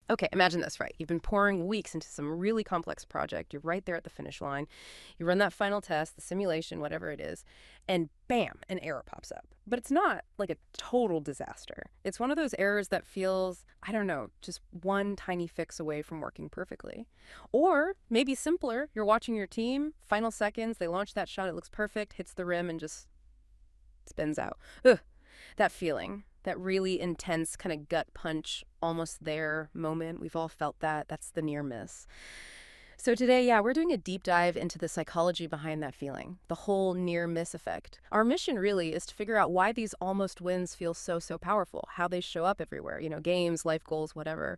Okay, imagine this, right? You've been pouring weeks into some really complex project. You're right there at the finish line. You run that final test, the simulation, whatever it is, and bam, an error pops up. But it's not like a total disaster. It's one of those errors that feels, I don't know, just one tiny fix away from working perfectly. Or maybe simpler, you're watching your team, final seconds, they launch that shot, it looks perfect, hits the rim, and just spins out. Ugh, that feeling, that really intense kind of gut punch, almost there moment. We've all felt that. That's the near miss. So today, yeah, we're doing a deep dive into the psychology behind that feeling, the whole near miss effect. Our mission really is to figure out why these almost wins feel so powerful, how they show up everywhere, games, life goals, whatever,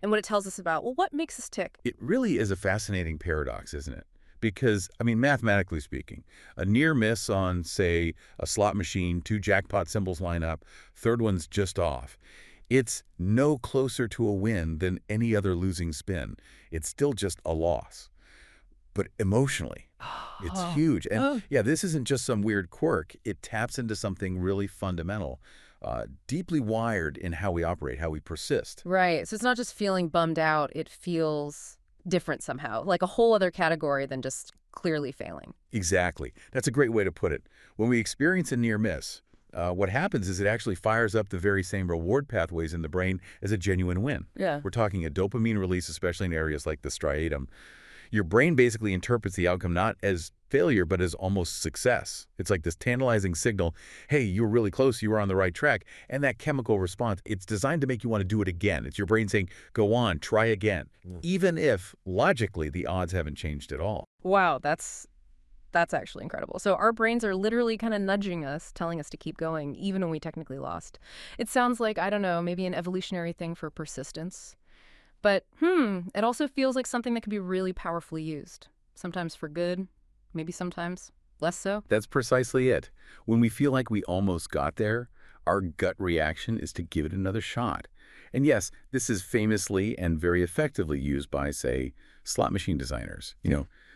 and what it tells us about, well, what makes us tick? It really is a fascinating paradox, isn't it? Because, I mean, mathematically speaking, a near miss on, say, a slot machine, two jackpot symbols line up, third one's just off. It's no closer to a win than any other losing spin. It's still just a loss. But emotionally, it's huge. And Oh, yeah, this isn't just some weird quirk. It taps into something really fundamental, deeply wired in how we operate, how we persist. right. So it's not just feeling bummed out, it feels different somehow, like a whole other category than just clearly failing. Exactly. That's a great way to put it. When we experience a near miss, what happens is it actually fires up the very same reward pathways in the brain as a genuine win. Yeah. We're talking a dopamine release, especially in areas like the striatum. Your brain basically interprets the outcome not as failure, but as almost success. It's like this tantalizing signal, hey, you were really close, you were on the right track. And that chemical response, it's designed to make you want to do it again. It's your brain saying, go on, try again, even if logically the odds haven't changed at all. Wow, that's actually incredible. So our brains are literally kind of nudging us, telling us to keep going, even when we technically lost. It sounds like, I don't know, maybe an evolutionary thing for persistence. But, it also feels like something that could be really powerfully used. Sometimes for good, maybe sometimes less so. That's precisely it. When we feel like we almost got there, our gut reaction is to give it another shot. And yes, this is famously and very effectively used by, say, slot machine designers.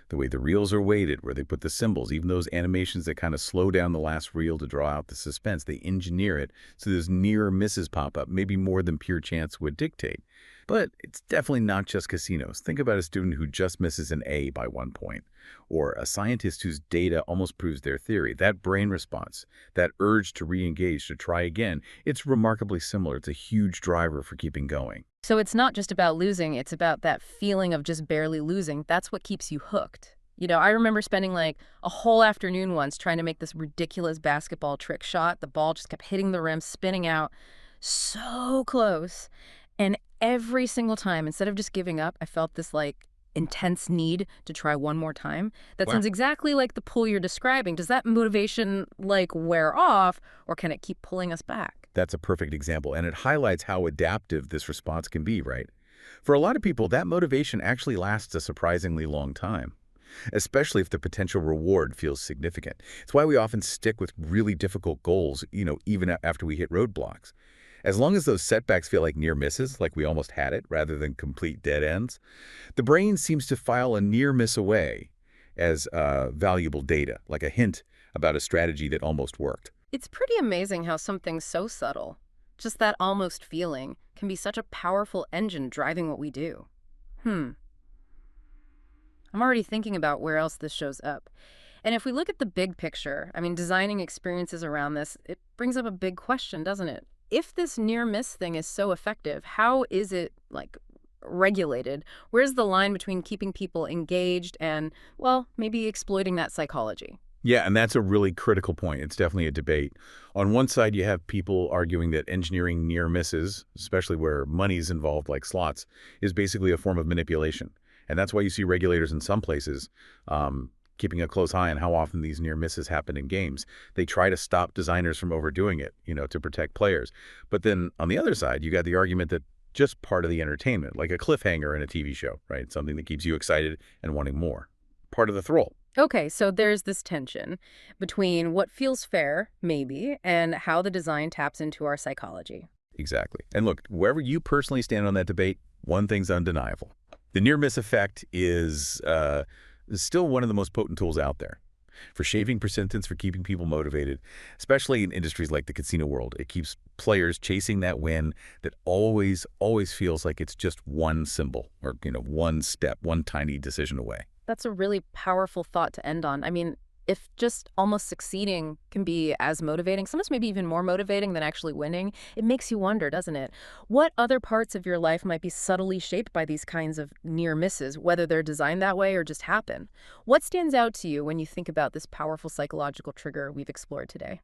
The way the reels are weighted, where they put the symbols, even those animations that kind of slow down the last reel to draw out the suspense, they engineer it so those near misses pop up, maybe more than pure chance would dictate. But it's definitely not just casinos. Think about a student who just misses an A by 1 point, or a scientist whose data almost proves their theory. That brain response, that urge to re-engage, to try again, it's remarkably similar. It's a huge driver for keeping going. So it's not just about losing, it's about that feeling of just barely losing. That's what keeps you hooked. I remember spending like a whole afternoon once trying to make this ridiculous basketball trick shot. The ball just kept hitting the rim, spinning out so close. And every single time, instead of just giving up, I felt this like intense need to try one more time. That Wow. sounds exactly like the pull you're describing. Does that motivation like wear off, or can it keep pulling us back? That's a perfect example, and it highlights how adaptive this response can be, right? For a lot of people, that motivation actually lasts a surprisingly long time, especially if the potential reward feels significant. It's why we often stick with really difficult goals, even after we hit roadblocks. As long as those setbacks feel like near misses, like we almost had it, rather than complete dead ends, the brain seems to file a near miss away as valuable data, like a hint about a strategy that almost worked. It's pretty amazing how something so subtle, just that almost feeling, can be such a powerful engine driving what we do. I'm already thinking about where else this shows up. And if we look at the big picture, I mean, designing experiences around this, it brings up a big question, doesn't it? If this near miss thing is so effective, how is it, like, regulated? Where's the line between keeping people engaged and, well, maybe exploiting that psychology? Yeah, and that's a really critical point. It's definitely a debate. On one side, you have people arguing that engineering near misses, especially where money's involved like slots, is basically a form of manipulation. And that's why you see regulators in some places keeping a close eye on how often these near misses happen in games. They try to stop designers from overdoing it, to protect players. But then on the other side, you got the argument that just part of the entertainment, like a cliffhanger in a TV show, right? Something that keeps you excited and wanting more. Part of the thrill. Okay, so there's this tension between what feels fair, maybe, and how the design taps into our psychology. Exactly. And look, wherever you personally stand on that debate, one thing's undeniable. The near-miss effect is still one of the most potent tools out there. for shaving persistence, for keeping people motivated, especially in industries like the casino world. It keeps players chasing that win that always feels like it's just one symbol or, one step, one tiny decision away. That's a really powerful thought to end on. I mean, if just almost succeeding can be as motivating, sometimes maybe even more motivating than actually winning, it makes you wonder, doesn't it? What other parts of your life might be subtly shaped by these kinds of near misses, whether they're designed that way or just happen? What stands out to you when you think about this powerful psychological trigger we've explored today?